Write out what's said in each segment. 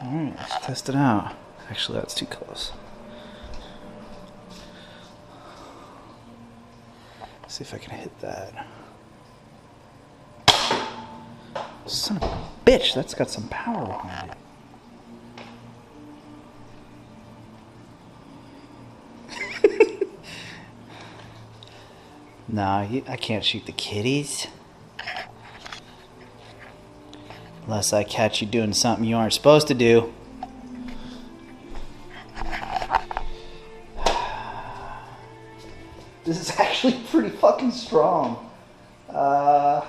Alright, let's test it out. Actually, that's too close. See if I can hit that. Son of a bitch, that's got some power behind it. Nah, I can't shoot the kitties. Unless I catch you doing something you aren't supposed to do. This is actually pretty fucking strong. I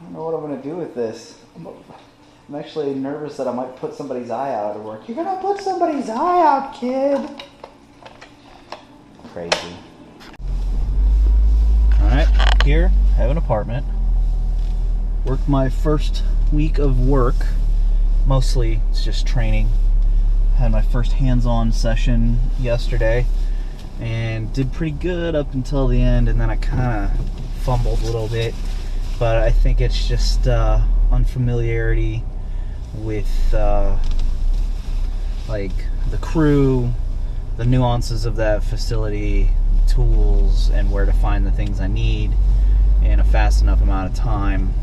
don't know what I'm gonna do with this. I'm actually nervous that I might put somebody's eye out at work. You're gonna put somebody's eye out, kid. Crazy. Alright, here I have an apartment. Worked my first week of work. Mostly it's just training. Had my first hands-on session yesterday and did pretty good up until the end, and then I kind of fumbled a little bit. But I think it's just unfamiliarity with like the crew, the nuances of that facility, tools, and where to find the things I need in a fast enough amount of time.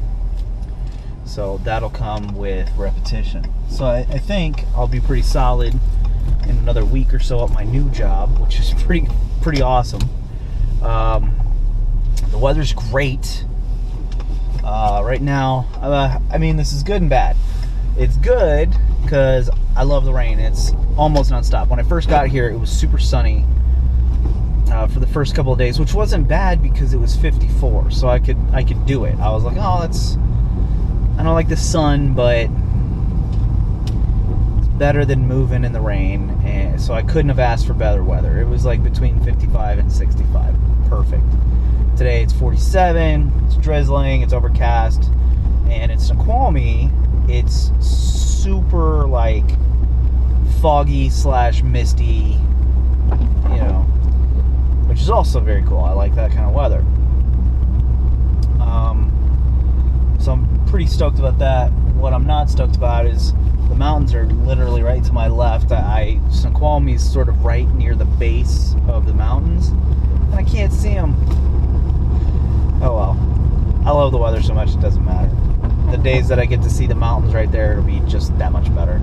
So that'll come with repetition. So I think I'll be pretty solid in another week or so at my new job, which is pretty awesome. The weather's great. Right now, I mean, this is good and bad. It's good because I love the rain. It's almost nonstop. When I first got here, it was super sunny for the first couple of days, which wasn't bad because it was 54, so I could do it. I was like, oh, I don't like the sun, but it's better than moving in the rain, and so I couldn't have asked for better weather. It was like between 55 and 65. Perfect. Today it's 47, it's drizzling, it's overcast, and in Snoqualmie, it's super like foggy / misty, you know, which is also very cool. I like that kind of weather. So I'm pretty stoked about that. What I'm not stoked about is the mountains are literally right to my left. Snoqualmie is sort of right near the base of the mountains, and I can't see them. Oh well. I love the weather so much it doesn't matter. The days that I get to see the mountains right there, it'll be just that much better.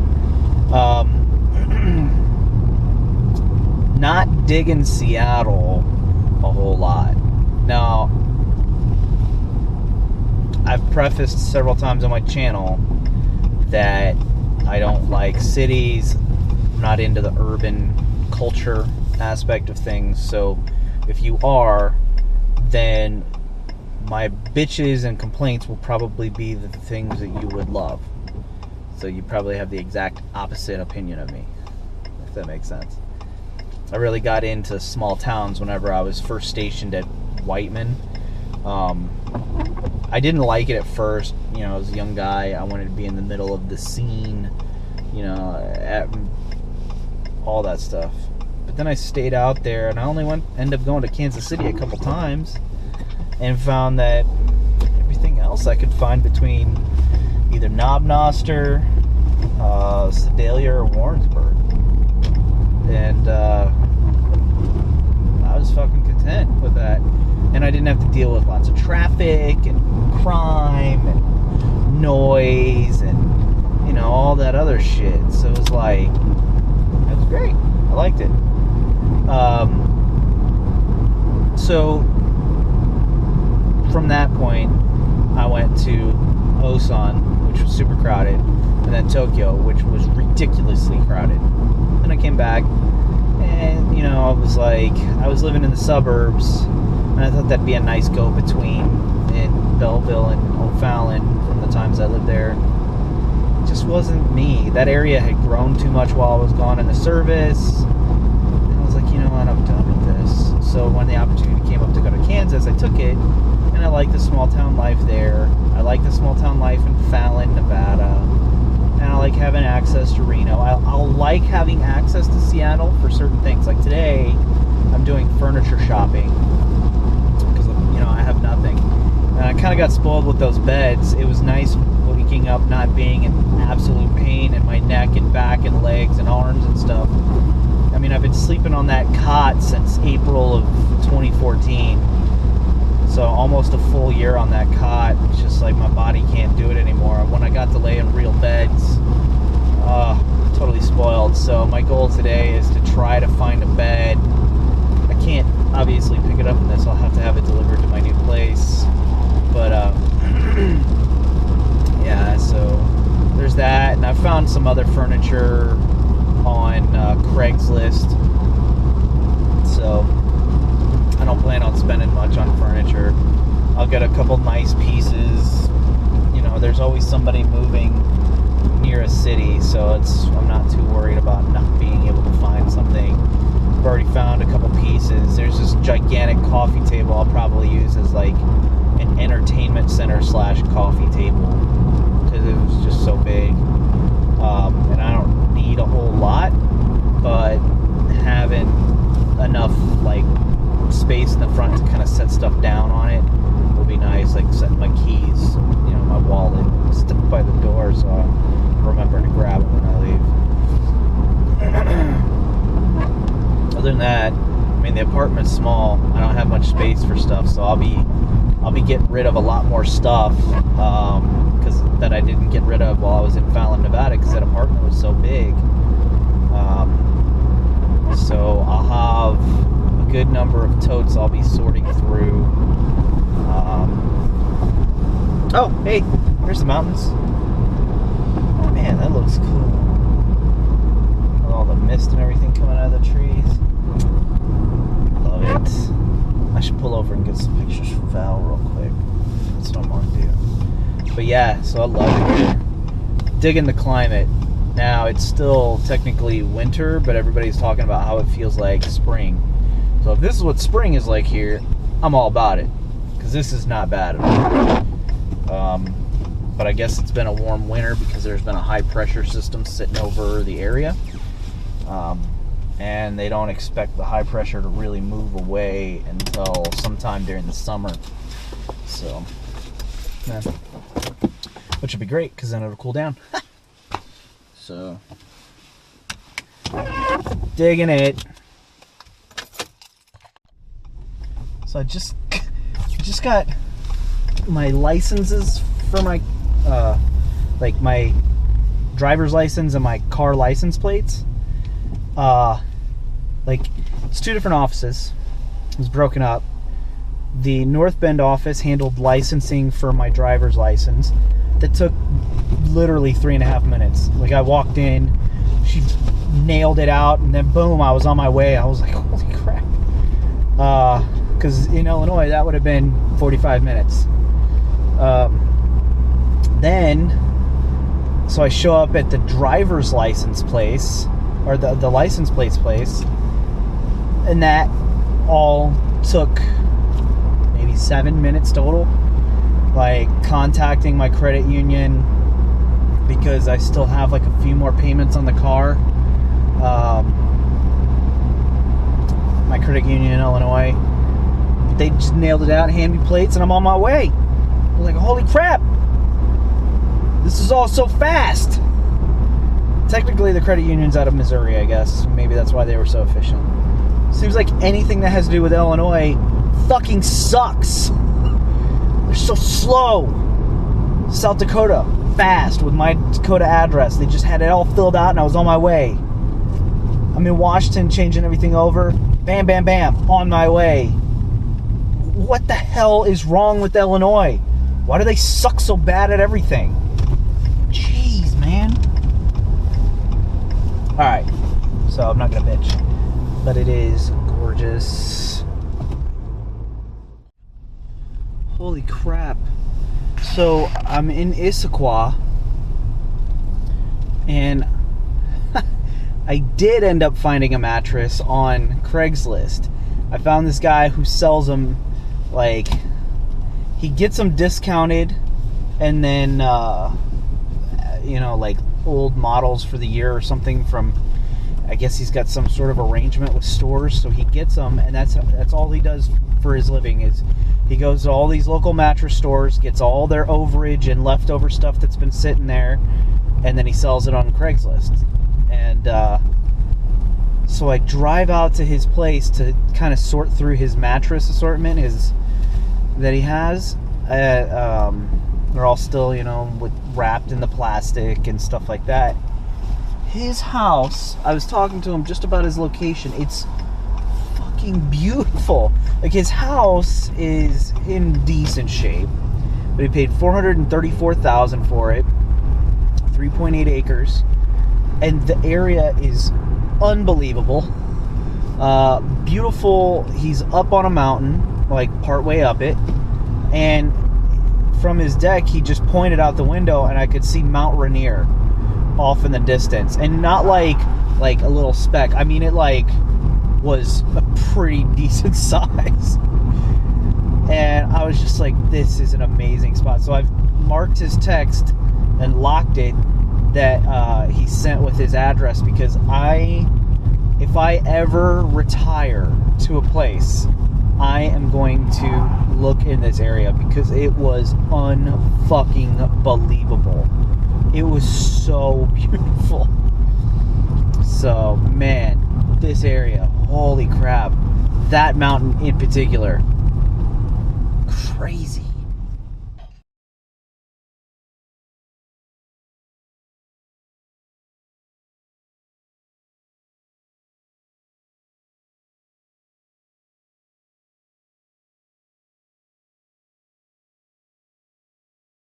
Not digging Seattle a whole lot. Now, I've prefaced several times on my channel that I don't like cities. I'm not into the urban culture aspect of things. So if you are, then my bitches and complaints will probably be the things that you would love. So you probably have the exact opposite opinion of me, if that makes sense. I really got into small towns whenever I was first stationed at Whiteman. I didn't like it at first. You know, as a young guy, I wanted to be in the middle of the scene, you know, all that stuff. But then I stayed out there, and I only ended up going to Kansas City a couple times, and found that everything else I could find between either Knobnoster, Sedalia, or Warrensburg. And I was fucking content with that. And I didn't have to deal with lots of traffic and crime and noise and, you know, all that other shit. So it was like, it was great. I liked it. So from that point, I went to Osan, which was super crowded, and then Tokyo, which was ridiculously crowded. Then I came back, and, you know, I was living in the suburbs, and I thought that'd be a nice go-between in Belleville and O'Fallon from the times I lived there. It just wasn't me. That area had grown too much while I was gone in the service. And I was like, you know what, I'm done with this. So when the opportunity came up to go to Kansas, I took it, and I like the small town life there. I like the small town life in Fallon, Nevada. And I like having access to Reno. I'll like having access to Seattle for certain things. Like today, I'm doing furniture shopping because, you know, I have nothing. And I kind of got spoiled with those beds. It was nice waking up not being in absolute pain in my neck and back and legs and arms and stuff. I mean, I've been sleeping on that cot since April of 2014. So almost a full year on that cot. It's just like my body can't do it anymore. When I got to lay in real beds, totally spoiled. So my goal today is to try to find a bed. I can't obviously pick it up in this. I'll have to have it delivered to my new place. But yeah, so there's that. And I found some other furniture on Craigslist. So I don't plan on spending much on furniture. I'll get a couple nice pieces. You know, there's always somebody moving near a city, so I'm not too worried about not being able to find something. I've already found a couple pieces. There's this gigantic coffee table I'll probably use as like an entertainment center / coffee table because it was just so big. And I don't need a whole lot, but having enough like space in the front to kind of set stuff down on it will be nice, like setting my keys, you know, my wallet stuck by the door, so I'll remember to grab it when I leave. Other than that, I mean, the apartment's small. I don't have much space for stuff, so I'll be getting rid of a lot more stuff because that I didn't get rid of while I was in Fallon, Nevada, because that apartment was so big. So I'll have a good number of totes I'll be sorting through. Oh, hey, here's the mountains. Man, that looks cool. With all the mist and everything coming out of the trees. Love it. I should pull over and get some pictures from Val real quick. That's what I'm gonna do. But yeah, so I love it here. Digging the climate. Now, it's still technically winter, but everybody's talking about how it feels like spring. So if this is what spring is like here, I'm all about it. Because this is not bad at all. But I guess it's been a warm winter because there's been a high pressure system sitting over the area. And they don't expect the high pressure to really move away until sometime during the summer. So, yeah. Which would be great because then it'll cool down. So, digging it. So I just got my licenses for my like my driver's license and my car license plates. Like, it's two different offices. It was broken up. The North Bend office handled licensing for my driver's license. That took literally 3.5 minutes. Like, I walked in, she nailed it out, and then boom, I was on my way. I was like, holy crap. Because in Illinois, that would have been 45 minutes. Then, so I show up at the driver's license place, or the license plates place, and that all took maybe 7 minutes total. Like, contacting my credit union because I still have like a few more payments on the car. My credit union in Illinois, they just nailed it out, hand me plates, and I'm on my way. I'm like, holy crap, this is all so fast. Technically, the credit union's out of Missouri, I guess. Maybe that's why they were so efficient. Seems like anything that has to do with Illinois fucking sucks. They're so slow. South Dakota, fast with my Dakota address. They just had it all filled out and I was on my way. I'm in Washington changing everything over. Bam, bam, bam, on my way. What the hell is wrong with Illinois? Why do they suck so bad at everything? Jeez, man. Alright, so I'm not gonna bitch. But it is gorgeous. Holy crap. So I'm in Issaquah, and I did end up finding a mattress on Craigslist. I found this guy who sells them, like, he gets them discounted, and then like old models for the year or something from, I guess he's got some sort of arrangement with stores, so he gets them, and that's all he does for his living is He goes to all these local mattress stores, gets all their overage and leftover stuff that's been sitting there, and then he sells it on Craigslist. And so I drive out to his place to kind of sort through his mattress assortment that he has. They're all still, wrapped in the plastic and stuff like that. His house, I was talking to him just about his location. It's fucking beautiful. Like, his house is in decent shape, but he paid $434,000 for it, 3.8 acres, and the area is unbelievable. Beautiful. He's up on a mountain, like partway up it, and from his deck he just pointed out the window and I could see Mount Rainier off in the distance, and not like a little speck. I mean, it was a pretty decent size. And I was just like, this is an amazing spot. So I've marked his text and locked it that he sent with his address, because if I ever retire to a place, I am going to look in this area, because it was unfucking believable. It was so beautiful. So, man, this area, holy crap. That mountain in particular, crazy.